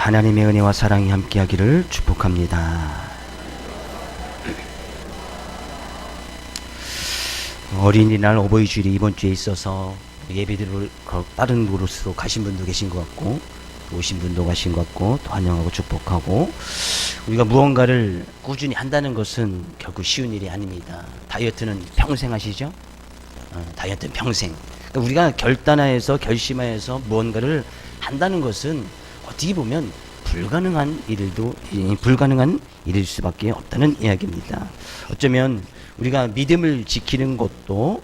하나님의 은혜와 사랑이 함께하기를 축복합니다. 어린이날 어버이 주일이 이번 주에 있어서 예배들을 다른 곳으로 가신 분도 계신 것 같고 오신 분도 가신 것 같고 또 환영하고 축복하고, 우리가 무언가를 꾸준히 한다는 것은 결코 쉬운 일이 아닙니다. 다이어트는 평생 하시죠? 다이어트는 평생. 그러니까 우리가 결단하여서 결심하여서 무언가를 한다는 것은 어떻게 보면 불가능한 일일 수밖에 없다는 이야기입니다. 어쩌면 우리가 믿음을 지키는 것도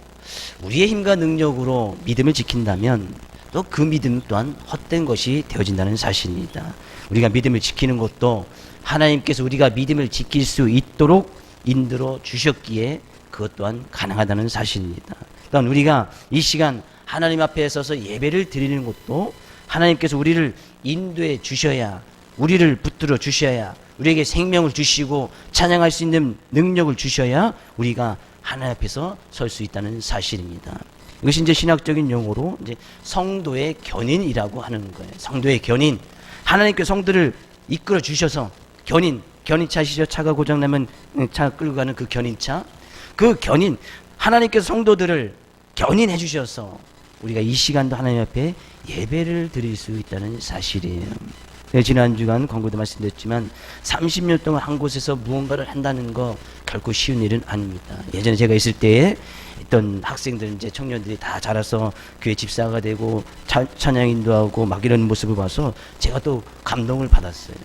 우리의 힘과 능력으로 믿음을 지킨다면 또 그 믿음 또한 헛된 것이 되어진다는 사실입니다. 우리가 믿음을 지키는 것도 하나님께서 우리가 믿음을 지킬 수 있도록 인도로 주셨기에 그것 또한 가능하다는 사실입니다. 또한 우리가 이 시간 하나님 앞에 서서 예배를 드리는 것도 하나님께서 우리를 인도해 주셔야, 우리를 붙들어 주셔야, 우리에게 생명을 주시고 찬양할 수 있는 능력을 주셔야 우리가 하나님 앞에서 설 수 있다는 사실입니다. 이것이 이제 신학적인 용어로 이제 성도의 견인이라고 하는 거예요. 성도의 견인. 하나님께서 성도를 이끌어 주셔서 견인차 아시죠? 차가 고장나면 차 끌고 가는 그 견인차. 그 견인, 하나님께서 성도들을 견인해 주셔서 우리가 이 시간도 하나님 앞에 예배를 드릴 수 있다는 사실이에요. 지난 주간 광고도 말씀드렸지만 30년 동안 한 곳에서 무언가를 한다는 거 결코 쉬운 일은 아닙니다. 예전에 제가 있을 때에 있던 학생들, 이제 청년들이 다 자라서 교회 집사가 되고 찬양 인도하고 막 이런 모습을 봐서 제가 또 감동을 받았어요.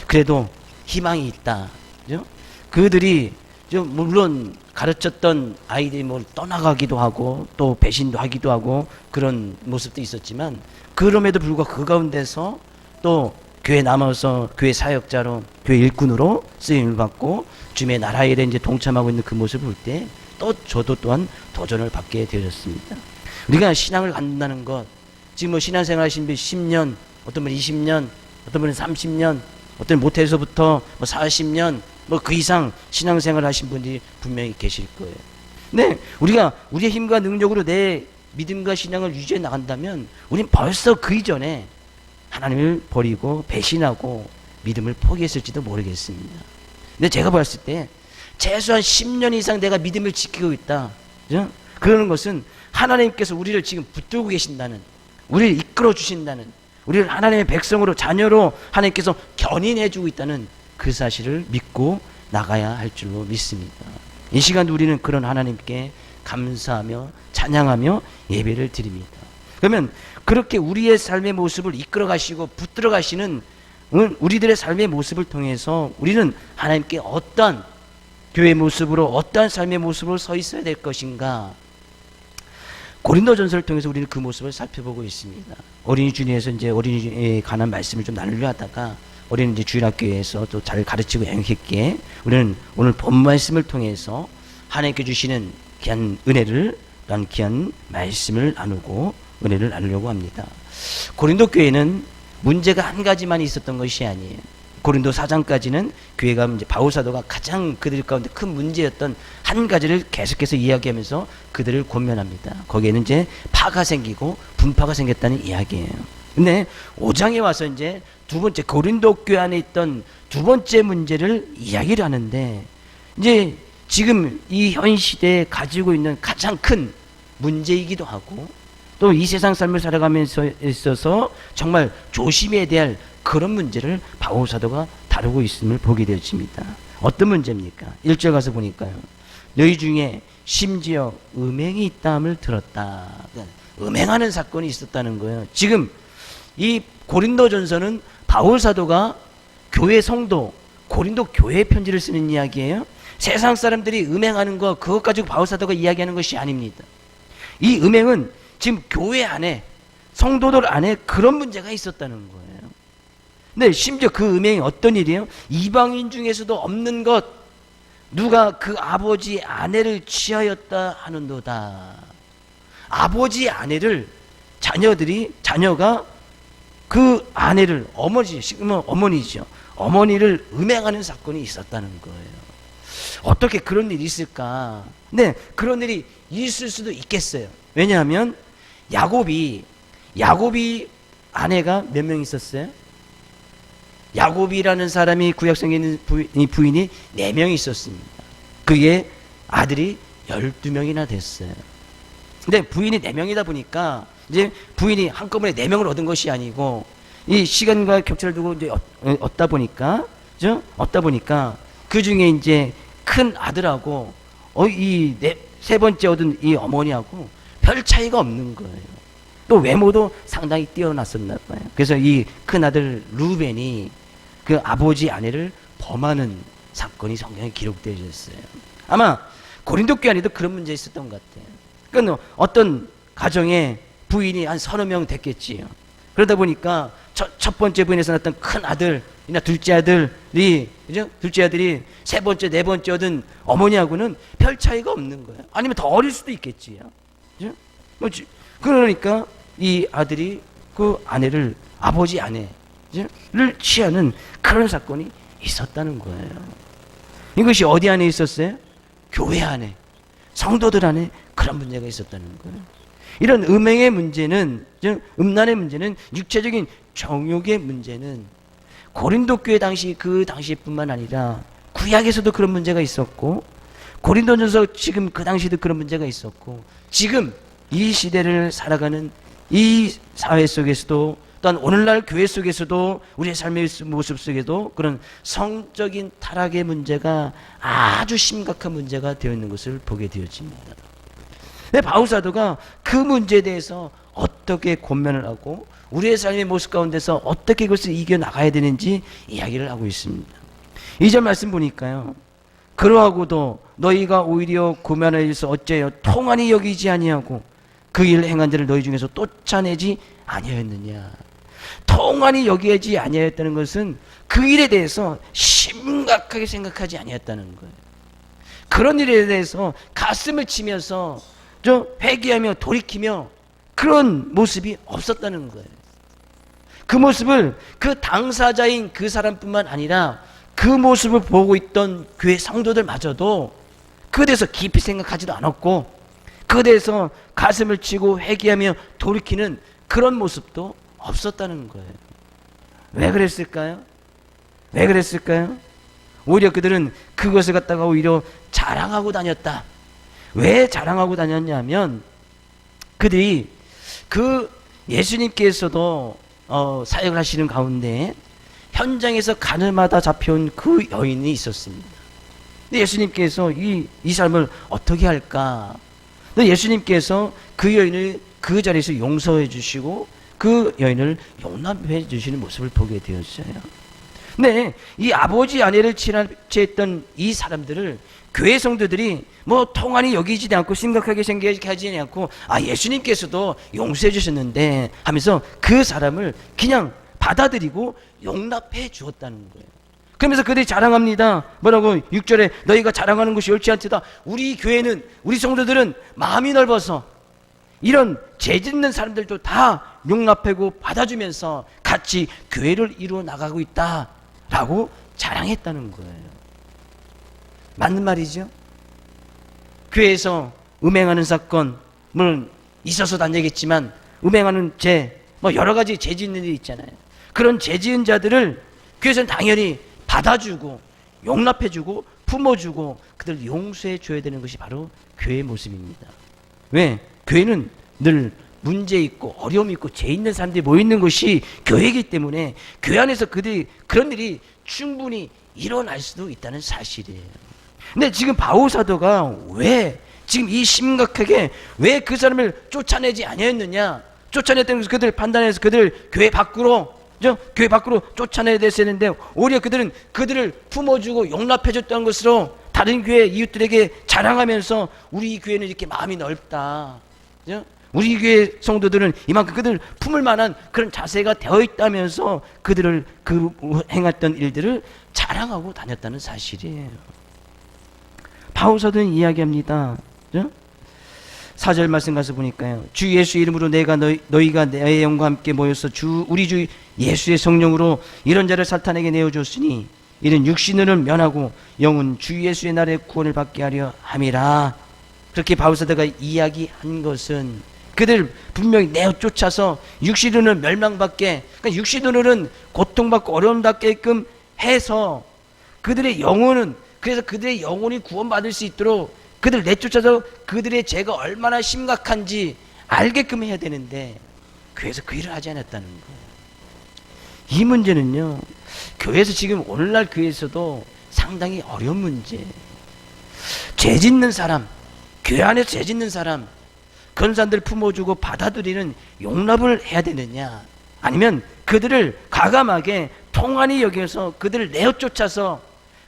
그래도 희망이 있다. 그죠? 그들이 물론 가르쳤던 아이들이 떠나가기도 하고 또 배신도 하기도 하고 그런 모습도 있었지만, 그럼에도 불구하고 그 가운데서 또 교회 남아서 교회 사역자로, 교회 일꾼으로 쓰임을 받고 주님의 나라 일에 이제 동참하고 있는 그 모습을 볼 때 또 저도 또한 도전을 받게 되었습니다. 우리가 신앙을 갖는다는 것, 지금 신앙생활 하신 분 10년, 어떤 분은 20년, 어떤 분은 30년, 어떤 모태에서부터 40년, 그 이상 신앙생활 하신 분들이 분명히 계실 거예요. 근데 우리가 우리의 힘과 능력으로 내 믿음과 신앙을 유지해 나간다면 우린 벌써 그 이전에 하나님을 버리고 배신하고 믿음을 포기했을지도 모르겠습니다. 근데 제가 봤을 때 최소한 10년 이상 내가 믿음을 지키고 있다. 그죠? 그러는 것은 하나님께서 우리를 지금 붙들고 계신다는, 우리를 이끌어 주신다는, 우리를 하나님의 백성으로, 자녀로 하나님께서 견인해주고 있다는 그 사실을 믿고 나가야 할 줄로 믿습니다. 이 시간도 우리는 그런 하나님께 감사하며 찬양하며 예배를 드립니다. 그러면 그렇게 우리의 삶의 모습을 이끌어 가시고 붙들어 가시는 우리들의 삶의 모습을 통해서 우리는 하나님께 어떤 교회의 모습으로, 어떠한 삶의 모습으로 서 있어야 될 것인가, 고린도전서를 통해서 우리는 그 모습을 살펴보고 있습니다. 어린이 주일에서 이제 어린이에 관한 말씀을 좀 나누려 하다가 우리는 이제 주일학교에서 또 잘 가르치고 양육했기에 우리는 오늘 본 말씀을 통해서 하나님께 주시는 귀한 은혜를, 또한 귀한 말씀을 나누고 은혜를 나누려고 합니다. 고린도 교회는 문제가 한 가지만 있었던 것이 아니에요. 고린도 4장까지는 교회가 이제 바울 사도가 가장 그들 가운데 큰 문제였던 한 가지를 계속해서 이야기하면서 그들을 권면합니다. 거기에는 이제 파가 생기고 분파가 생겼다는 이야기예요. 근데 5장에 와서 이제 두 번째 고린도 교회 안에 있던 두 번째 문제를 이야기를 하는데, 이제 지금 이 현 시대에 가지고 있는 가장 큰 문제이기도 하고 또 이 세상 삶을 살아가면서 있어서 정말 조심해야 될 그런 문제를 바울 사도가 다루고 있음을 보게 되어집니다. 어떤 문제입니까? 1절 가서 보니까요, 너희 중에 심지어 음행이 있다함을 들었다. 음행하는 사건이 있었다는 거예요. 지금 이 고린도전서는 바울 사도가 교회 성도, 고린도 교회 편지를 쓰는 이야기예요. 세상 사람들이 음행하는 거, 그것 가지고 바울 사도가 이야기하는 것이 아닙니다. 이 음행은 지금 교회 안에, 성도들 안에 그런 문제가 있었다는 거예요. 근데 심지어 그 음행이 어떤 일이에요? 이방인 중에서도 없는 것, 누가 그 아버지 아내를 취하였다 하는도다. 아버지 아내를 자녀가 그 아내를, 어머니죠. 어머니를 음행하는 사건이 있었다는 거예요. 어떻게 그런 일이 있을까? 네, 그런 일이 있을 수도 있겠어요. 왜냐하면 야곱이 아내가 몇 명 있었어요? 야곱이라는 사람이 구약성에 있는 부인이 4명이 있었습니다. 그게 아들이 12명이나 됐어요. 근데 부인이 4명이다 보니까 이제 부인이 한꺼번에 4명을 얻은 것이 아니고 이 시간과 격차를 두고 이제 얻다 보니까, 그죠? 얻다 보니까 그 중에 이제 큰 아들하고 이 세 번째 얻은 이 어머니하고 별 차이가 없는 거예요. 또 외모도 상당히 뛰어났었나 봐요. 그래서 이 큰 아들 루벤이 그 아버지 아내를 범하는 사건이 성경에 기록되어 있어요. 아마 고린도 교회 안에도 그런 문제 있었던 것 같아요. 그러니까 어떤 가정에 부인이 한 30명 됐겠지요. 그러다 보니까 첫 번째 부인에서 낳았던 큰 아들이나 둘째 아들이, 그죠? 둘째 아들이 세 번째, 네 번째 얻은 어머니하고는 별 차이가 없는 거예요. 아니면 더 어릴 수도 있겠지요. 그죠? 그러니까 이 아들이 그 아내를, 아버지 아내를 취하는 그런 사건이 있었다는 거예요. 이것이 어디 안에 있었어요? 교회 안에, 성도들 안에 그런 문제가 있었다는 거예요. 이런 음행의 문제는, 음란의 문제는, 육체적인 정욕의 문제는 고린도 교회 당시, 그 당시뿐만 아니라 구약에서도 그런 문제가 있었고, 고린도전서 지금 그 당시도 그런 문제가 있었고, 지금 이 시대를 살아가는 이 사회 속에서도, 또한 오늘날 교회 속에서도, 우리의 삶의 모습 속에도 그런 성적인 타락의 문제가 아주 심각한 문제가 되어 있는 것을 보게 되어집니다. 근데 바울 사도가 그 문제에 대해서 어떻게 권면을 하고 우리의 삶의 모습 가운데서 어떻게 그것을 이겨나가야 되는지 이야기를 하고 있습니다. 2절 말씀 보니까요, 그러하고도 너희가 오히려 고면하여서 어째여 통한이 여기지 아니하고 그 일을 행한 자를 너희 중에서 쫓아내지 아니하였느냐. 통한이 여기지 아니하였다는 것은 그 일에 대해서 심각하게 생각하지 아니하였다는 거예요. 그런 일에 대해서 가슴을 치면서 회개하며 돌이키며 그런 모습이 없었다는 거예요. 그 모습을 그 당사자인 그 사람뿐만 아니라 그 모습을 보고 있던 교회 성도들마저도 그에 대해서 깊이 생각하지도 않았고, 그에 대해서 가슴을 치고 회개하며 돌이키는 그런 모습도 없었다는 거예요. 왜 그랬을까요? 왜 그랬을까요? 오히려 그들은 그것을 갖다가 오히려 자랑하고 다녔다. 왜 자랑하고 다녔냐면, 그들이 그 예수님께서도 사역을 하시는 가운데 현장에서 가늠하다 잡혀온 그 여인이 있었습니다. 근데 예수님께서 이 사람을 어떻게 할까? 근데 예수님께서 그 여인을 그 자리에서 용서해 주시고 그 여인을 용납해 주시는 모습을 보게 되었어요. 근데 이 아버지 아내를 취했던 이 사람들을 교회 성도들이 뭐 통한이 여기지 않고 심각하게 생각하지 않고, 예수님께서도 용서해 주셨는데 하면서 그 사람을 그냥 받아들이고 용납해 주었다는 거예요. 그러면서 그들이 자랑합니다. 뭐라고? 6절에 너희가 자랑하는 것이 옳지 않도다. 우리 교회는, 우리 성도들은 마음이 넓어서 이런 죄 짓는 사람들도 다 용납하고 받아주면서 같이 교회를 이루어 나가고 있다라고 자랑했다는 거예요. 맞는 말이죠. 교회에서 음행하는 사건, 물론 있어서도 안 되겠지만 음행하는 죄, 여러 가지 죄 짓는 일이 있잖아요. 그런 죄 지은 자들을 교회에서는 당연히 받아주고 용납해주고 품어주고 그들 용서해 줘야 되는 것이 바로 교회의 모습입니다. 왜? 교회는 늘 문제 있고 어려움이 있고 죄 있는 사람들이 모이는 것이 교회이기 때문에 교회 안에서 그들이 그런 일이 충분히 일어날 수도 있다는 사실이에요. 근데 지금 바울 사도가 왜 지금 이 심각하게 왜 그 사람을 쫓아내지 아니했느냐? 쫓아냈다는 것을 그들 판단해서 그들 교회 밖으로 쫓아내야 됐었는데, 오히려 그들은 그들을 품어주고 용납해줬다는 것으로 다른 교회 이웃들에게 자랑하면서 우리 교회는 이렇게 마음이 넓다. 우리 교회 성도들은 이만큼 그들을 품을 만한 그런 자세가 되어 있다면서 그들을 그 행했던 일들을 자랑하고 다녔다는 사실이에요. 바울 사도는 이야기합니다. 4절 말씀 가서 보니까요, 주 예수 이름으로 내가 너희가 내 영과 함께 모여서 우리 주 예수의 성령으로 이런 자를 사탄에게 내어줬으니 이는 육신을 면하고 영은 주 예수의 날에 구원을 받게 하려 함이라. 그렇게 바울 사도가 이야기한 것은 그들 분명히 내쫓아서 육신으로는 멸망받게, 그러니까 육신으로는 고통받고 어려움받게끔 해서 그들의 영혼은, 그래서 그들의 영혼이 구원받을 수 있도록 그들 내쫓아서 그들의 죄가 얼마나 심각한지 알게끔 해야 되는데 교회에서 그 일을 하지 않았다는 거예요. 이 문제는요, 교회에서 지금 오늘날 교회에서도 상당히 어려운 문제. 죄 짓는 사람, 교회 안에서 죄 짓는 사람, 그런 사람들 품어주고 받아들이는 용납을 해야 되느냐, 아니면 그들을 과감하게 통한이 여겨서 그들을 내어쫓아서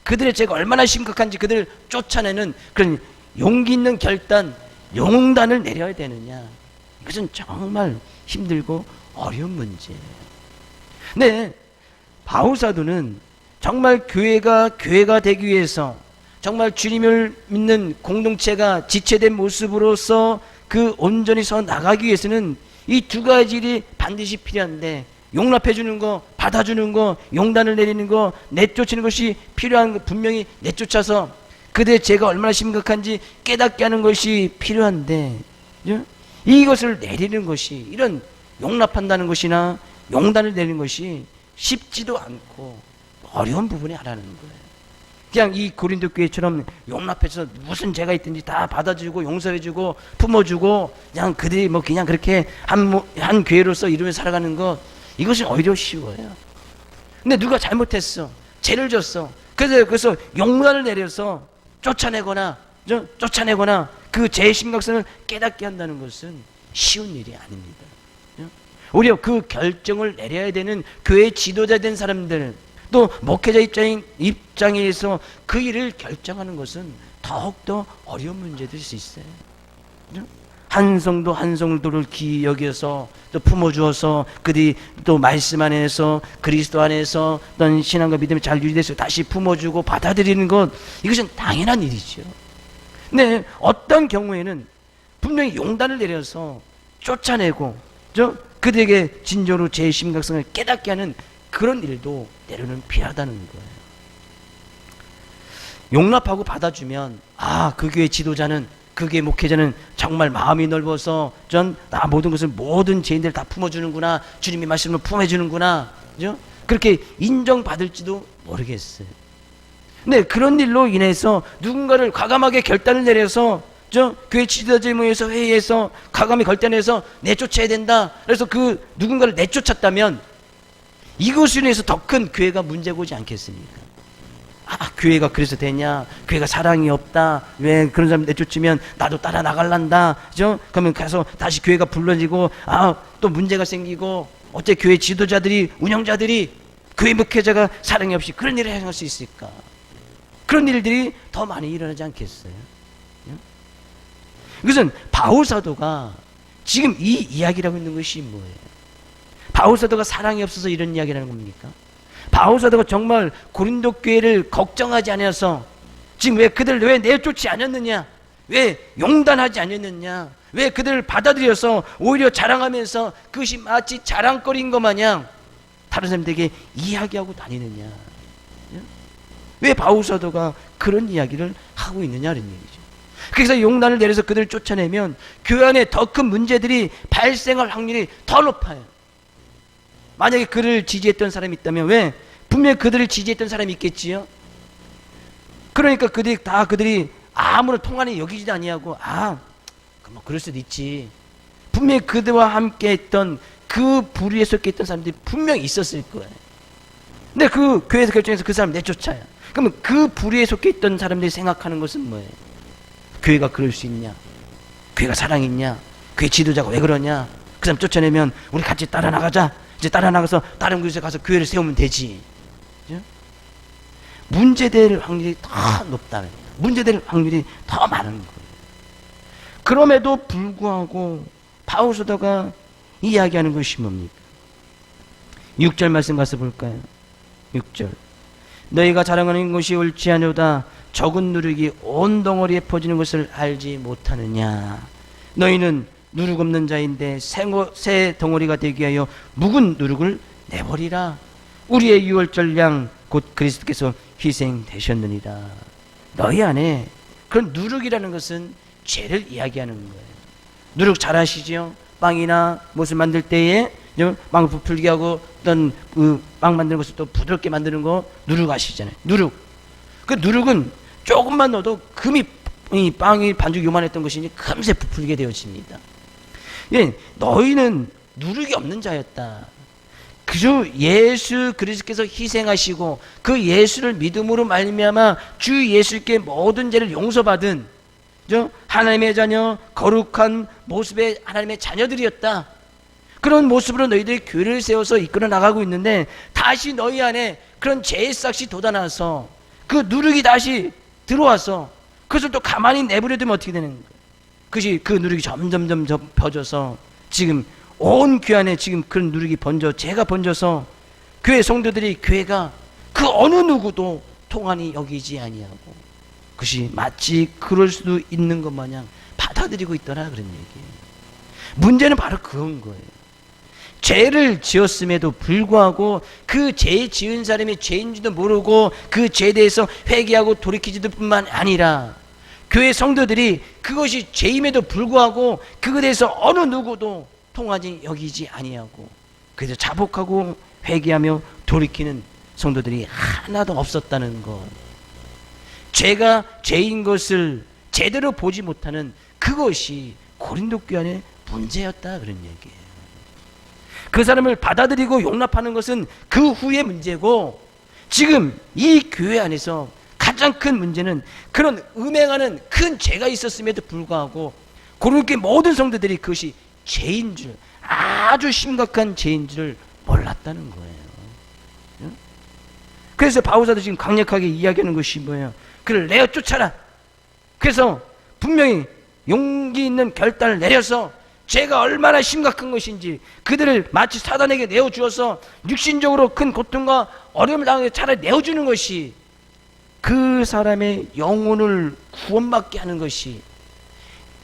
그들의 죄가 얼마나 심각한지 그들을 쫓아내는 그런 용기 있는 결단, 용단을 내려야 되느냐. 이것은 정말 힘들고 어려운 문제예요. 네, 바울 사도는 정말 교회가 되기 위해서, 정말 주님을 믿는 공동체가 지체된 모습으로서 그 온전히 서 나가기 위해서는 이 두 가지 일이 반드시 필요한데, 용납해 주는 거, 받아주는 거, 용단을 내리는 거, 내쫓는 것이 필요한 거, 분명히 내쫓아서 그들의 죄가 얼마나 심각한지 깨닫게 하는 것이 필요한데, 이것을 내리는 것이, 이런 용납한다는 것이나 용단을 내리는 것이 쉽지도 않고 어려운 부분이 하나는 거예요. 그냥 이 고린도 교회처럼 용납해서 무슨 죄가 있든지 다 받아주고 용서해주고 품어주고 그냥 그들이 뭐 그냥 그렇게 한 교회로서 이루면서 살아가는 것, 이것은 오히려 쉬워요. 근데 누가 잘못했어, 죄를 졌어, 그래서 용단을 내려서 쫓아내거나 그 죄의 심각성을 깨닫게 한다는 것은 쉬운 일이 아닙니다. 오히려 그 결정을 내려야 되는 교회 지도자 된 사람들, 또 목회자 입장에서 그 일을 결정하는 것은 더욱더 어려운 문제될 수 있어요. 한 성도 한 성도를 귀히 여겨서 또 품어주어서 그들이 또 말씀 안에서 그리스도 안에서 어떤 신앙과 믿음이 잘 유지돼서 다시 품어주고 받아들이는 것, 이것은 당연한 일이죠. 근데 어떤 경우에는 분명히 용단을 내려서 쫓아내고 그들에게 진정으로 죄의 심각성을 깨닫게 하는 그런 일도 때로는 필요하다는 거예요. 용납하고 받아주면, 그 교회 지도자는, 그 교회 목회자는 정말 마음이 넓어서 나 모든 것을, 모든 죄인들 다 품어주는구나, 주님의 말씀을 품어주는구나, 그렇게 인정받을지도 모르겠어요. 근데 그런 일로 인해서 누군가를 과감하게 결단을 내려서 교회 지도자들 모여서 회의해서 과감히 결단해서 내쫓아야 된다, 그래서 그 누군가를 내쫓았다면 이것으로 인해서 더 큰 교회가 문제가 오지 않겠습니까? 교회가 그래서 되냐, 교회가 사랑이 없다, 왜 그런 사람 내쫓으면 나도 따라 나갈란다, 그러면 가서 다시 교회가 불러지고 또 문제가 생기고, 어째 교회 지도자들이, 운영자들이, 교회 목회자가 사랑이 없이 그런 일을 행할 수 있을까? 그런 일들이 더 많이 일어나지 않겠어요? 이것은 바울 사도가 지금 이 이야기라고 있는 것이 뭐예요? 바울 사도가 사랑이 없어서 이런 이야기라는 겁니까? 바울 사도가 정말 고린도 교회를 걱정하지 않아서 지금 왜 그들을 왜 내쫓지 않았느냐, 왜 용단하지 않았느냐, 왜 그들을 받아들여서 오히려 자랑하면서 그것이 마치 자랑거리인 것 마냥 다른 사람들에게 이야기하고 다니느냐, 왜 바울 사도가 그런 이야기를 하고 있느냐는 얘기죠. 그래서 용단을 내려서 그들을 쫓아내면 교회 안에 더 큰 문제들이 발생할 확률이 더 높아요. 만약에 그를 지지했던 사람이 있다면, 왜? 분명히 그들을 지지했던 사람이 있겠지요. 그러니까 그들이 아무런 통한이 여기지도 아니하고, 뭐 그럴 수도 있지. 분명히 그들과 함께 했던 그 부류에 속해 있던 사람들이 분명히 있었을 거예요. 근데 그 교회에서 결정해서 그 사람 내쫓아요. 그러면 그 부류에 속해 있던 사람들이 생각하는 것은 뭐예요? 교회가 그럴 수 있냐? 교회가 사랑이 있냐? 교회 지도자가 왜 그러냐? 그 사람 쫓아내면 우리 같이 따라 나가자. 이제 따라 나가서 다른 곳에 가서 교회를 세우면 되지. 문제될 확률이 더 높다는 거예요. 문제될 확률이 더 많은 거예요. 그럼에도 불구하고 바울 사도가 이야기하는 것이 뭡니까? 6절 말씀 가서 볼까요? 6절. 너희가 자랑하는 것이 옳지 아니오다. 적은 누룩이 온 덩어리에 퍼지는 것을 알지 못하느냐. 너희는 누룩 없는 자인데 새 덩어리가 되기 위하여 묵은 누룩을 내버리라. 우리의 유월절 양 곧 그리스도께서 희생되셨느니라. 너희 안에 그런 누룩이라는 것은 죄를 이야기하는 거예요. 누룩 잘 아시죠? 빵이나 무엇을 만들 때에 빵을 부풀게 하고 어떤 빵 만드는 것을 또 부드럽게 만드는 거 누룩 아시잖아요. 누룩. 그 누룩은 조금만 넣어도 금이 이 빵이 반죽이 요만했던 것이 금세 부풀게 되어집니다. 예, 너희는 누룩이 없는 자였다. 그저 예수 그리스도께서 희생하시고 그 예수를 믿음으로 말미암아 주 예수께 모든 죄를 용서받은 하나님의 자녀, 거룩한 모습의 하나님의 자녀들이었다. 그런 모습으로 너희들이 교회를 세워서 이끌어 나가고 있는데, 다시 너희 안에 그런 죄의 싹이 돋아나서 그 누룩이 다시 들어와서 그것을 또 가만히 내버려두면 어떻게 되는 거예요? 그것이 그 누룩이 점점 퍼져서 지금 온 교회 안에 지금 그런 누룩이 죄가 번져서 교회 성도들이 교회가 그 어느 누구도 통한이 여기지 아니하고 그것이 마치 그럴 수도 있는 것 마냥 받아들이고 있더라, 그런 얘기예요. 문제는 바로 그런 거예요. 죄를 지었음에도 불구하고 그 죄 지은 사람이 죄인지도 모르고 그 죄에 대해서 회개하고 돌이키지도 뿐만 아니라 교회 성도들이 그것이 죄임에도 불구하고 그것에 대해서 어느 누구도 통하지 여기지 아니하고 그래서 자복하고 회개하며 돌이키는 성도들이 하나도 없었다는 것. 죄가 죄인 것을 제대로 보지 못하는 그것이 고린도 교회 안의 문제였다, 그런 얘기예요. 그 사람을 받아들이고 용납하는 것은 그 후의 문제고, 지금 이 교회 안에서 가장 큰 문제는 그런 음행하는 큰 죄가 있었음에도 불구하고 고린도 교회 모든 성도들이 그것이 죄인 줄, 아주 심각한 죄인 줄을 몰랐다는 거예요. 그래서 바울사도 지금 강력하게 이야기하는 것이 뭐예요? 그를 내어 쫓아라. 그래서 분명히 용기 있는 결단을 내려서 죄가 얼마나 심각한 것인지 그들을 마치 사단에게 내어주어서 육신적으로 큰 고통과 어려움을 당하게 차라리 내어주는 것이 그 사람의 영혼을 구원받게 하는 것이,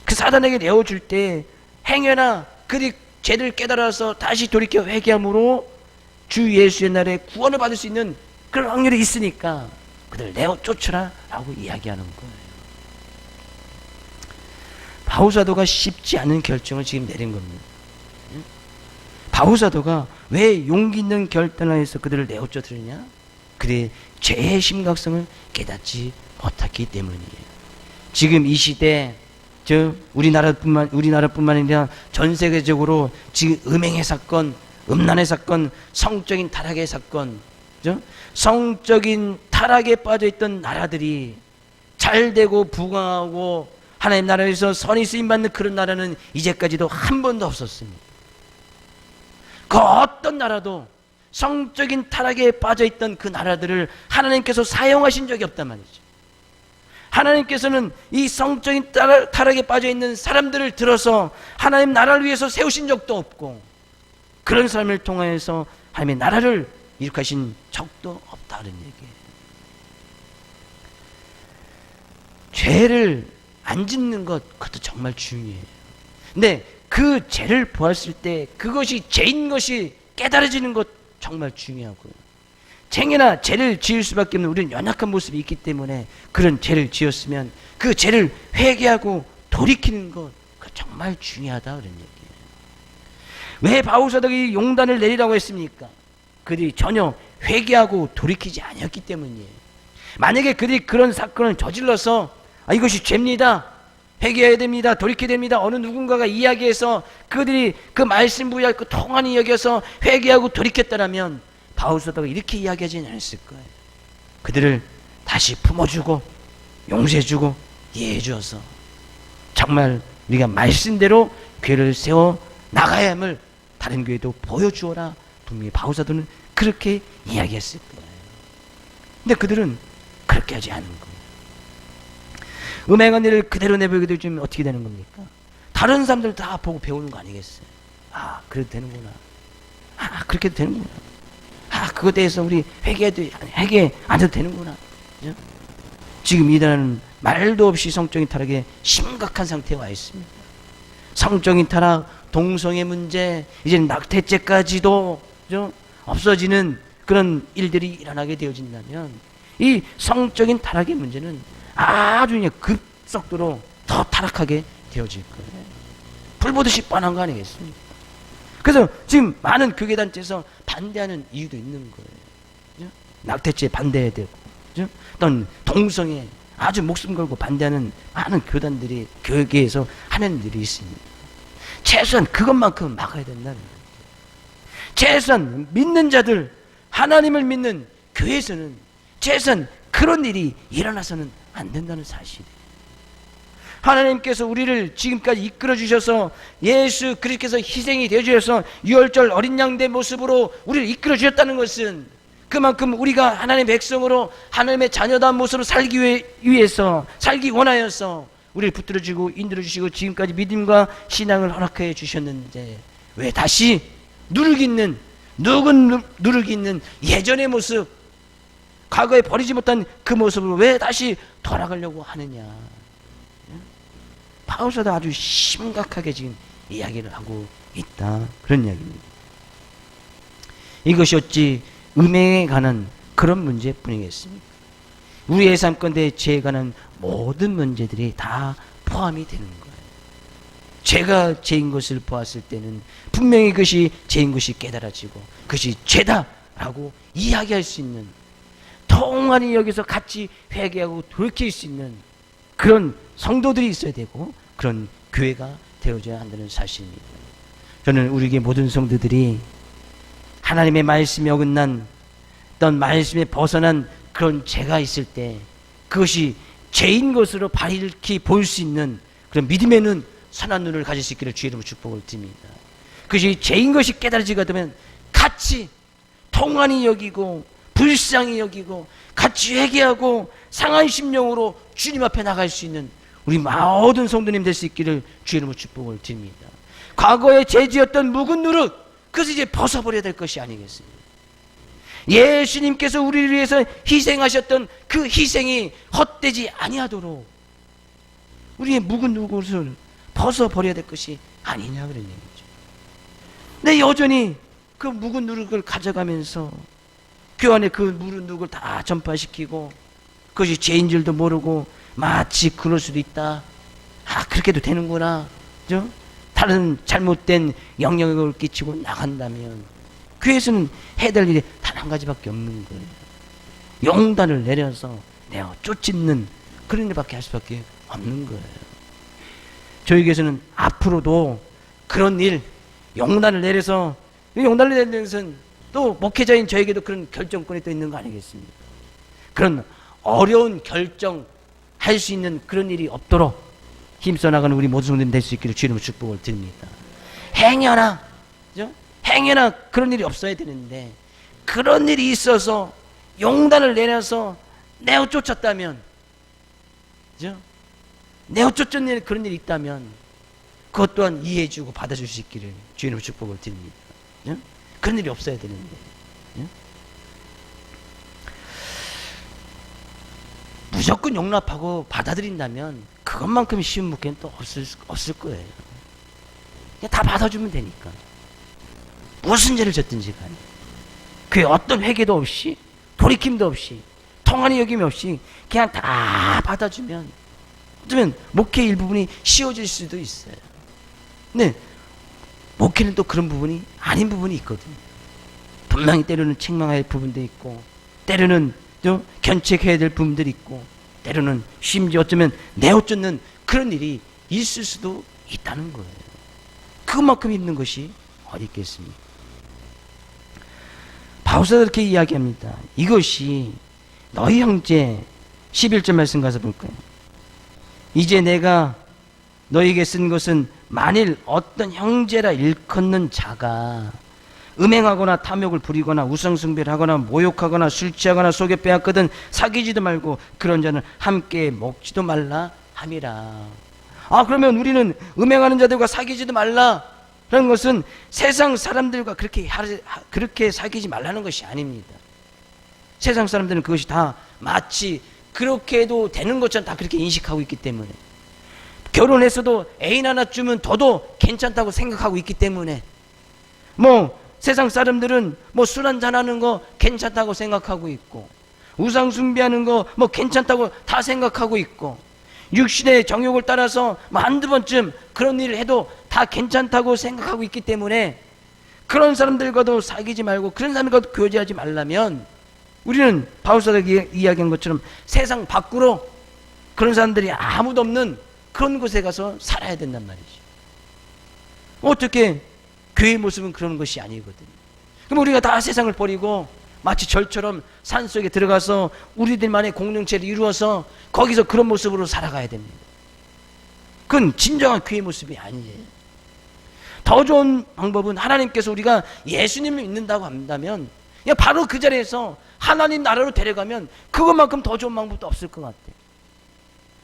그 사단에게 내어줄 때 행여나 그들이 죄를 깨달아서 다시 돌이켜 회개함으로 주 예수의 날에 구원을 받을 수 있는 그런 확률이 있으니까 그들을 내어 쫓으라 라고 이야기하는 거예요. 바울사도가 쉽지 않은 결정을 지금 내린 겁니다. 바울사도가 왜 용기 있는 결단을 해서 그들을 내어 쫓으느냐? 그들의 죄의 심각성을 깨닫지 못했기 때문이에요. 지금 이 시대 우리나라뿐만 아니라 전 세계적으로 지금 음행의 사건, 음란의 사건, 성적인 타락의 사건, 성적인 타락에 빠져있던 나라들이 잘되고 부강하고 하나님 나라에서 선이 쓰임받는 그런 나라는 이제까지도 한 번도 없었습니다. 그 어떤 나라도 성적인 타락에 빠져있던 그 나라들을 하나님께서 사용하신 적이 없단 말이죠. 하나님께서는 이 성적인 타락에 빠져있는 사람들을 들어서 하나님 나라를 위해서 세우신 적도 없고, 그런 사람을 통하여서 하나님의 나라를 일으키신 적도 없다는 얘기예요. 죄를 안 짓는 것, 그것도 정말 중요해요. 근데 그 죄를 보았을 때 그것이 죄인 것이 깨달아지는 것 정말 중요하고요. 행여나 죄를 지을 수밖에 없는 우리는 연약한 모습이 있기 때문에 그런 죄를 지었으면 그 죄를 회개하고 돌이키는 것, 그거 정말 중요하다, 그런 얘기예요. 왜 바울사도가 용단을 내리라고 했습니까? 그들이 전혀 회개하고 돌이키지 않았기 때문이에요. 만약에 그들이 그런 사건을 저질러서 이것이 죄입니다, 회개해야 됩니다, 돌이켜야 됩니다, 어느 누군가가 이야기해서 그들이 그 말씀 부여하고 통한이 여겨서 회개하고 돌이켰다면 바울사도가 이렇게 이야기하지는 않았을 거예요. 그들을 다시 품어주고 용서해주고 이해해주어서 정말 우리가 말씀대로 교회를 세워 나가야 함을 다른 교회도 보여주어라, 분명히 바울사도는 그렇게 이야기했을 거예요. 근데 그들은 그렇게 하지 않은 거예요. 음행한 일을 그대로 내버리게 되면 어떻게 되는 겁니까? 다른 사람들 다 보고 배우는 거 아니겠어요? 그래도 되는구나. 그렇게 해도 되는구나. 그것에 대해서 우리 회개 안 해도 되는구나. 그죠? 지금 이 나라는 말도 없이 성적인 타락에 심각한 상태에 와 있습니다. 성적인 타락, 동성애 문제, 이제는 낙태죄까지도 없어지는 그런 일들이 일어나게 되어진다면 이 성적인 타락의 문제는 아주 급속도로 더 타락하게 되어질 거예요. 불 보듯이 뻔한 거 아니겠습니까? 그래서 지금 많은 교계단체에서 반대하는 이유도 있는 거예요. 낙태죄 반대해야 되고, 어떤 동성애 아주 목숨 걸고 반대하는 많은 교단들이 교계에서 하는 일이 있습니다. 최소한 그것만큼은 막아야 된다는 거예요. 최소한 믿는 자들, 하나님을 믿는 교회에서는 최소한 그런 일이 일어나서는 안 된다는 사실이에요. 하나님께서 우리를 지금까지 이끌어 주셔서 예수 그리스도께서 희생이 되어 주셔서 유월절 어린 양된 모습으로 우리를 이끌어 주셨다는 것은 그만큼 우리가 하나님의 백성으로 하나님의 자녀다운 모습으로 살기 위해서 살기 원하여서 우리를 붙들어 주고 인도해 주시고 지금까지 믿음과 신앙을 허락해 주셨는데 왜 다시 누룩이 있는 예전의 모습, 과거에 버리지 못한 그 모습으로 왜 다시 돌아가려고 하느냐. 바울사도 아주 심각하게 지금 이야기를 하고 있다, 그런 이야기입니다. 이것이 어찌 음행에 관한 그런 문제뿐이겠습니까? 우리의 삶가운데 죄에 관한 모든 문제들이 다 포함이 되는 거예요. 죄가 죄인 것을 보았을 때는 분명히 그것이 죄인 것이 깨달아지고 그것이 죄다라고 이야기할 수 있는, 통한이 여기서 같이 회개하고 돌이킬 수 있는 그런 성도들이 있어야 되고 그런 교회가 되어져야 한다는 사실입니다. 저는 우리에게 모든 성도들이 하나님의 말씀에 어긋난 어떤 말씀에 벗어난 그런 죄가 있을 때 그것이 죄인 것으로 밝히 보일 수 있는 그런 믿음에는 선한 눈을 가질 수 있기를 주의 이름으로 축복을 드립니다. 그것이 죄인 것이 깨달아지게 되면 같이 통한이 여기고 불쌍히 여기고 같이 회개하고 상한 심령으로 주님 앞에 나갈 수 있는 우리 모든 성도님 될 수 있기를 주의 이름으로 축복을 드립니다. 과거에 죄지었던 묵은 누룩, 그것을 이제 벗어버려야 될 것이 아니겠습니까? 예수님께서 우리를 위해서 희생하셨던 그 희생이 헛되지 아니하도록 우리의 묵은 누룩을 벗어버려야 될 것이 아니냐, 그런 얘기죠. 근데 여전히 그 묵은 누룩을 가져가면서 교회 안에 그 묵은 누룩을 다 전파시키고 그것이 죄인 줄도 모르고 마치 그럴 수도 있다, 그렇게도 되는구나, 그죠? 다른 잘못된 영향력을 끼치고 나간다면 교회에서는 해야 될 일이 단 한 가지밖에 없는 거예요. 용단을 내려서 내어 쫓는 그런 일밖에 할 수밖에 없는 거예요. 저희 교회에서는 앞으로도 그런 일, 용단을 내려서, 용단을 내는 것은 또 목회자인 저에게도 그런 결정권이 또 있는 거 아니겠습니까? 그런 어려운 결정 할 수 있는 그런 일이 없도록 힘써 나가는 우리 모든 성도님 될 수 있기를 주님의 축복을 드립니다. 행여나, 그죠? 행여나 그런 일이 없어야 되는데 그런 일이 있어서 용단을 내려서 내어 쫓았다면, 그죠? 내어 쫓는 그런 일이 있다면 그것 또한 이해해주고 받아줄 수 있기를 주님의 축복을 드립니다. 그죠? 그런 일이 없어야 되는데, 그죠? 무조건 용납하고 받아들인다면 그것만큼 쉬운 문제는 또 없을 거예요. 그냥 다 받아주면 되니까. 무슨 죄를 졌든지 간에 그에 어떤 회개도 없이 돌이킴도 없이 통한이 여김이 없이 그냥 다 받아주면 어쩌면 목회 일부분이 쉬워질 수도 있어요. 근데 목회는 또 그런 부분이 아닌 부분이 있거든요. 분명히 때로는 책망해야 할 부분도 있고 때로는 좀 견책해야 될 부분들이 있고 때로는 심지어 어쩌면 내어쫓는 그런 일이 있을 수도 있다는 거예요. 그만큼 있는 것이 어디 있겠습니까? 바울사도 이렇게 이야기합니다. 이것이 너희 형제 11절 말씀 가서 볼까요? 이제 내가 너희에게 쓴 것은 만일 어떤 형제라 일컫는 자가 음행하거나 탐욕을 부리거나 우상숭배를 하거나 모욕하거나 술 취하거나 속여 빼앗거든 사귀지도 말고 그런 자는 함께 먹지도 말라 함이라. 그러면 우리는 음행하는 자들과 사귀지도 말라라는 것은 세상 사람들과 그렇게 사귀지 말라는 것이 아닙니다. 세상 사람들은 그것이 다 마치 그렇게 해도 되는 것처럼 다 그렇게 인식하고 있기 때문에, 결혼했어도 애인 하나 주면 더도 괜찮다고 생각하고 있기 때문에, 세상 사람들은 술 한잔하는 거 괜찮다고 생각하고 있고 우상 숭배하는 거 괜찮다고 다 생각하고 있고 육신의 정욕을 따라서 한두 번쯤 그런 일을 해도 다 괜찮다고 생각하고 있기 때문에 그런 사람들과도 사귀지 말고 그런 사람들과도 교제하지 말라면 우리는 바울사도가 이야기한 것처럼 세상 밖으로 그런 사람들이 아무도 없는 그런 곳에 가서 살아야 된단 말이지. 어떻게 교회의 모습은 그런 것이 아니거든요. 그럼 우리가 다 세상을 버리고 마치 절처럼 산속에 들어가서 우리들만의 공동체를 이루어서 거기서 그런 모습으로 살아가야 됩니다. 그건 진정한 교회의 모습이 아니에요. 더 좋은 방법은 하나님께서 우리가 예수님을 믿는다고 한다면 그냥 바로 그 자리에서 하나님 나라로 데려가면 그것만큼 더 좋은 방법도 없을 것 같아요.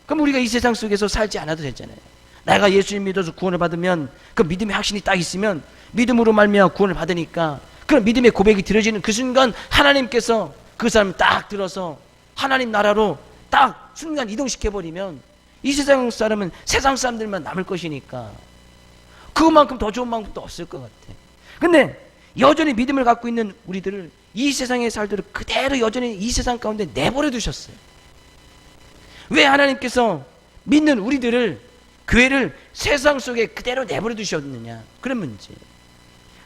그럼 우리가 이 세상 속에서 살지 않아도 되잖아요. 내가 예수님 믿어서 구원을 받으면 그 믿음의 확신이 딱 있으면 믿음으로 말미암아 구원을 받으니까 그런 믿음의 고백이 들어지는 그 순간 하나님께서 그 사람을 딱 들어서 하나님 나라로 딱 순간 이동시켜버리면 이 세상 사람은 세상 사람들만 남을 것이니까 그것만큼 더 좋은 방법도 없을 것 같아. 근데 여전히 믿음을 갖고 있는 우리들을 이 세상에 살도록 그대로 여전히 이 세상 가운데 내버려 두셨어요. 왜 하나님께서 믿는 우리들을 교회를 세상 속에 그대로 내버려 두셨느냐, 그런 문제.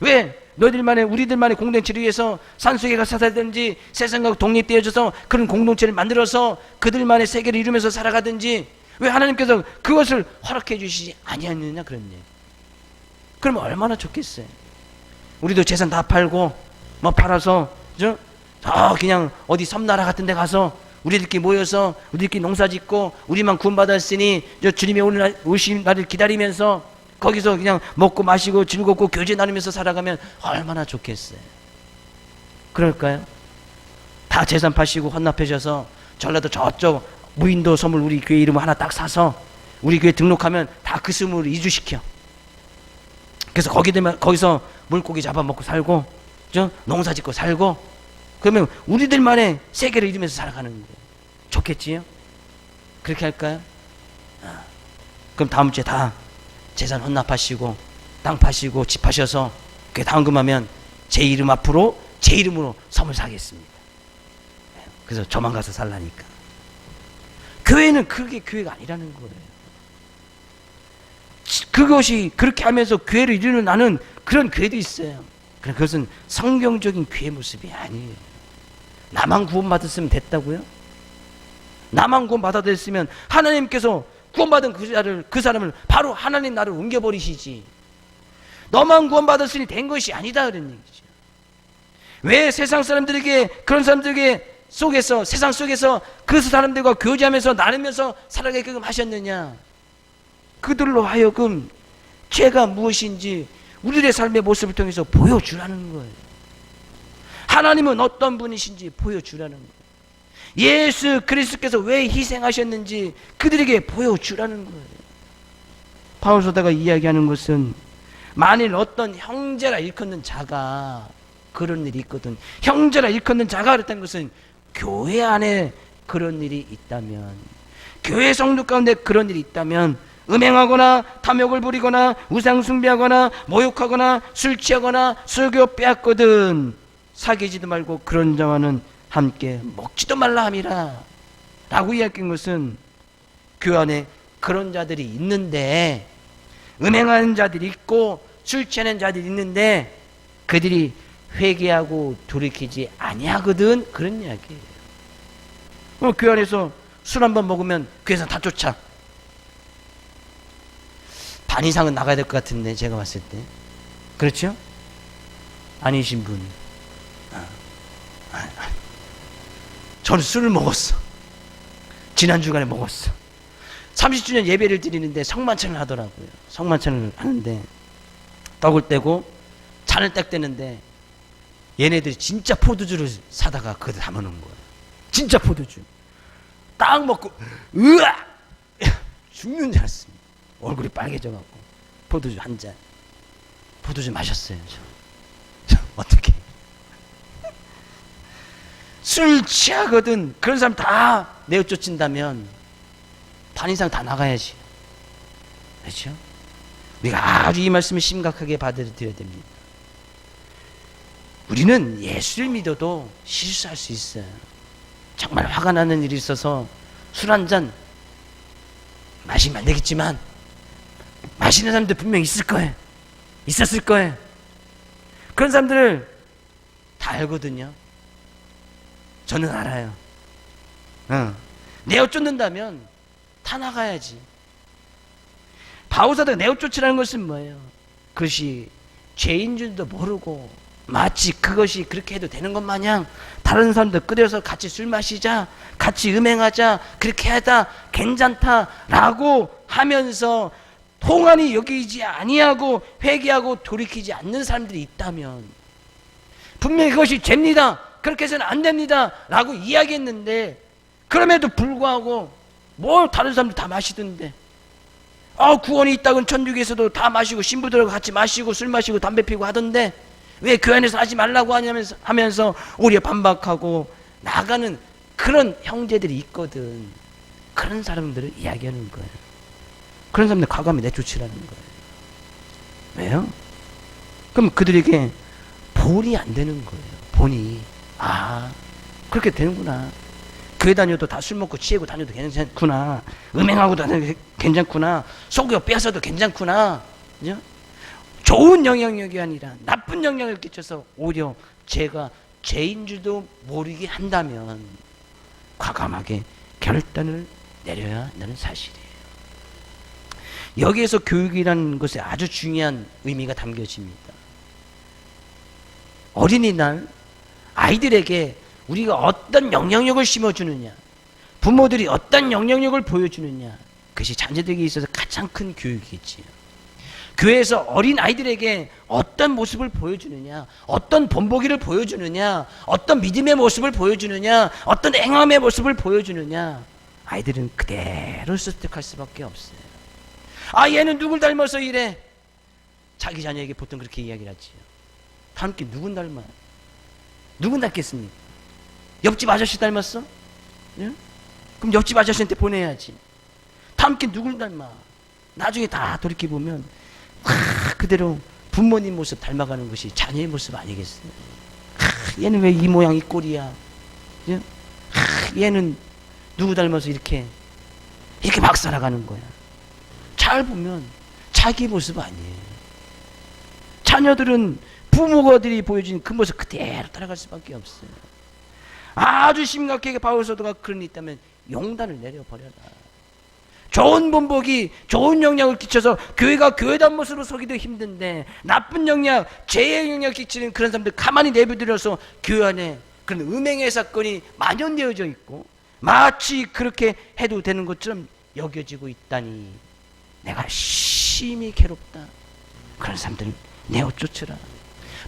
왜 너희들만의 우리들만의 공동체를 위해서 산속에 가서 살든지 세상과 독립되어져서 그런 공동체를 만들어서 그들만의 세계를 이루면서 살아가든지 왜 하나님께서 그것을 허락해 주시지 아니하느냐, 그런 얘기. 그러면 얼마나 좋겠어요. 우리도 재산 다 팔고 뭐 팔아서 저 그냥 어디 섬나라 같은 데 가서 우리들끼리 모여서 우리들끼리 농사 짓고 우리만 구원받았으니 저 주님이 오신 날을 기다리면서 거기서 그냥 먹고 마시고 즐겁고 교제 나누면서 살아가면 얼마나 좋겠어요. 그럴까요? 다 재산 파시고 헌납하셔서 전라도 저쪽 무인도 섬을 우리 교회 이름 하나 딱 사서 우리 교회 등록하면 다 그 섬으로 이주시켜. 그래서 거기서 물고기 잡아먹고 살고 농사 짓고 살고 그러면 우리들만의 세계를 이루면서 살아가는 거예요. 좋겠지요? 그렇게 할까요? 그럼 다음 주에 다 재산 헌납하시고 땅 파시고 집 파셔서 그게 당금하면 제 이름 앞으로 제 이름으로 섬을 사겠습니다. 그래서 저만 가서 살라니까. 교회는 그게 교회가 아니라는 거예요. 그것이 그렇게 하면서 교회를 이루는 나는 그런 교회도 있어요. 그것은 성경적인 교회 모습이 아니에요. 나만 구원받았으면 됐다고요? 나만 구원받았으면 하나님께서 구원받은 그 사람을 바로 하나님 나라로 옮겨버리시지. 너만 구원받았으니 된 것이 아니다, 그런 얘기죠. 왜 세상 사람들에게 그런 사람들에게 속에서 세상 속에서 그 사람들과 교제하면서 나누면서 살아가게끔 하셨느냐? 그들로 하여금 죄가 무엇인지 우리의 삶의 모습을 통해서 보여주라는 거예요. 하나님은 어떤 분이신지 보여주라는 거예요. 예수 그리스도께서 왜 희생하셨는지 그들에게 보여주라는 거예요. 바울서다가 이야기하는 것은 만일 어떤 형제라 일컫는 자가 그런 일이 있거든. 형제라 일컫는 자가 그랬다는 것은 교회 안에 그런 일이 있다면, 교회 성도 가운데 그런 일이 있다면 음행하거나 탐욕을 부리거나 우상 숭배하거나 모욕하거나 술 취하거나 술교 빼앗거든 사귀지도 말고 그런 자와는 함께 먹지도 말라 함이라 라고 이야기한 것은 교회 안에 그런 자들이 있는데, 음행하는 자들이 있고 술 취하는 자들이 있는데 그들이 회개하고 돌이키지 아니하거든, 그런 이야기예요. 교회 안에서 술 한 번 먹으면 교회에서 다 쫓아. 반 이상은 나가야 될 것 같은데 제가 봤을 때. 그렇죠? 아니신 분. 저는 술을 먹었어. 지난 주간에 먹었어. 30주년 예배를 드리는데 성만찬을 하더라고요. 성만찬을 하는데 떡을 떼고 잔을 딱 떼는데 얘네들이 진짜 포도주를 사다가 거기다 담아놓은 거예요. 진짜 포도주. 딱 먹고 으악! 죽는 줄 알았습니다. 얼굴이 빨개져갖고 포도주 한 잔. 포도주 마셨어요. 저 어떻게? 술 취하거든 그런 사람 다 내어 쫓는다면 반 이상 다 나가야지. 그렇죠? 우리가 아주 이 말씀을 심각하게 받아들여야 됩니다. 우리는 예수를 믿어도 실수할 수 있어요. 정말 화가 나는 일이 있어서 술 한 잔 마시면 안 되겠지만 마시는 사람들 분명 있을 거예요. 있었을 거예요. 그런 사람들을 다 알거든요. 저는 알아요. 내어 쫓는다면 다 나가야지. 바오사다가 내어 쫓으라는 것은 뭐예요? 그것이 죄인 줄도 모르고 마치 그것이 그렇게 해도 되는 것 마냥 다른 사람들 끌어서 같이 술 마시자, 같이 음행하자, 그렇게 하다 괜찮다라고 하면서 통안이 여기지 아니하고 회개하고 돌이키지 않는 사람들이 있다면 분명히 그것이 죄입니다, 그렇게 해서는 안 됩니다 라고 이야기했는데, 그럼에도 불구하고 뭘 다른 사람들 다 마시던데, 구원이 있다고는 천주교에서도 다 마시고 신부들하고 같이 마시고 술 마시고 담배 피고 하던데 왜 교회 안에서 하지 말라고 하면서 오히려 반박하고 나가는 그런 형제들이 있거든. 그런 사람들을 이야기하는 거예요. 그런 사람들 과감히 내쫓으라는 거예요. 왜요? 그럼 그들에게 본이 안 되는 거예요. 본이. 그렇게 되는구나. 교회 다녀도 다 술 먹고 취하고 다녀도 괜찮구나. 음행하고 다녀도 괜찮구나. 속여 빼앗아도 괜찮구나. 그죠? 좋은 영향력이 아니라 나쁜 영향을 끼쳐서 오히려 제가 죄인 줄도 모르게 한다면 과감하게 결단을 내려야 한다는 사실이에요. 여기에서 교육이라는 것에 아주 중요한 의미가 담겨집니다. 어린이날 아이들에게 우리가 어떤 영향력을 심어주느냐, 부모들이 어떤 영향력을 보여주느냐, 그것이 자녀들에게 있어서 가장 큰 교육이겠지요. 교회에서 어린 아이들에게 어떤 모습을 보여주느냐, 어떤 본보기를 보여주느냐, 어떤 믿음의 모습을 보여주느냐, 어떤 행함의 모습을 보여주느냐, 아이들은 그대로 습득할 수밖에 없어요. 얘는 누굴 닮아서 이래? 자기 자녀에게 보통 그렇게 이야기를 하지요. 함께 누군 닮아요? 누군 닮겠습니까? 옆집 아저씨 닮았어? 예? 그럼 옆집 아저씨한테 보내야지. 함께 누굴 닮아? 나중에 다 돌이켜보면 그대로 부모님 모습 닮아가는 것이 자녀의 모습 아니겠어요? 얘는 왜 이 모양 이 꼴이야? 예? 얘는 누구 닮아서 이렇게 막 살아가는 거야. 잘 보면 자기 모습 아니에요. 자녀들은 부모들이 보여준 그 모습 그대로 따라갈 수밖에 없어요. 아주 심각하게 바울사도가 그런 일 있다면 용단을 내려버려라. 좋은 본보기, 좋은 영향을 끼쳐서 교회가 교회단 모습으로 서기도 힘든데 나쁜 영향, 죄의 영향을 끼치는 그런 사람들 가만히 내버려둬서 교회 안에 그런 음행의 사건이 만연되어져 있고 마치 그렇게 해도 되는 것처럼 여겨지고 있다니 내가 심히 괴롭다. 그런 사람들을 내어쫓으라.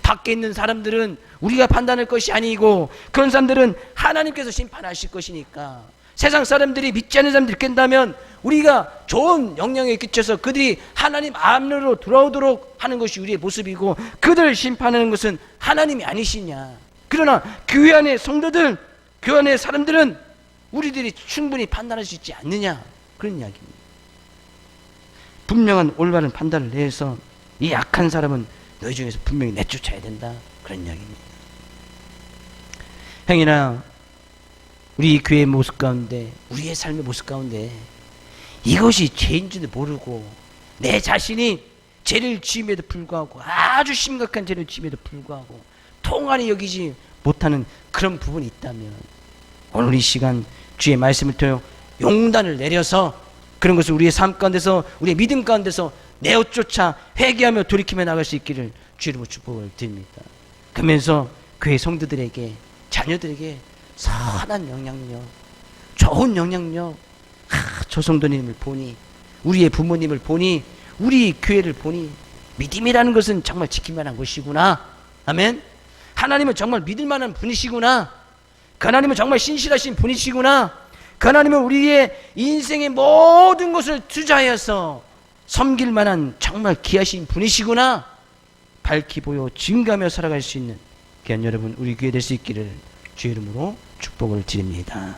밖에 있는 사람들은 우리가 판단할 것이 아니고 그런 사람들은 하나님께서 심판하실 것이니까 세상 사람들이 믿지 않는 사람들이 깬다면 우리가 좋은 영향에 끼쳐서 그들이 하나님 안으로 돌아오도록 하는 것이 우리의 모습이고 그들을 심판하는 것은 하나님이 아니시냐. 그러나 교회 안의 성도들, 교회 안의 사람들은 우리들이 충분히 판단할 수 있지 않느냐, 그런 이야기입니다. 분명한 올바른 판단을 내서 이 약한 사람은 너희 중에서 분명히 내쫓아야 된다, 그런 이야기입니다. 형이나 우리 교회의 모습 가운데, 우리의 삶의 모습 가운데 이것이 죄인 줄도 모르고 내 자신이 죄를 지음에도 불구하고 아주 심각한 죄를 지음에도 불구하고 통안히 여기지 못하는 그런 부분이 있다면 오늘 이 시간 주의 말씀을 통해 용단을 내려서 그런 것을 우리의 삶 가운데서, 우리의 믿음 가운데서 내어쫓아 회개하며 돌이키며 나갈 수 있기를 주님으로 축복을 드립니다. 그러면서 교회 성도들에게, 자녀들에게 선한 영향력, 좋은 영향력, 저 성도님을 보니, 우리의 부모님을 보니, 우리 교회를 보니 믿음이라는 것은 정말 지킬만한 것이구나. 아멘. 하나님은 정말 믿을만한 분이시구나. 그 하나님은 정말 신실하신 분이시구나. 그 하나님은 우리의 인생의 모든 것을 투자하여서 섬길 만한 정말 귀하신 분이시구나. 밝히 보여 증가하며 살아갈 수 있는 귀한 여러분, 우리 교회 될 수 있기를 주의 이름으로 축복을 드립니다.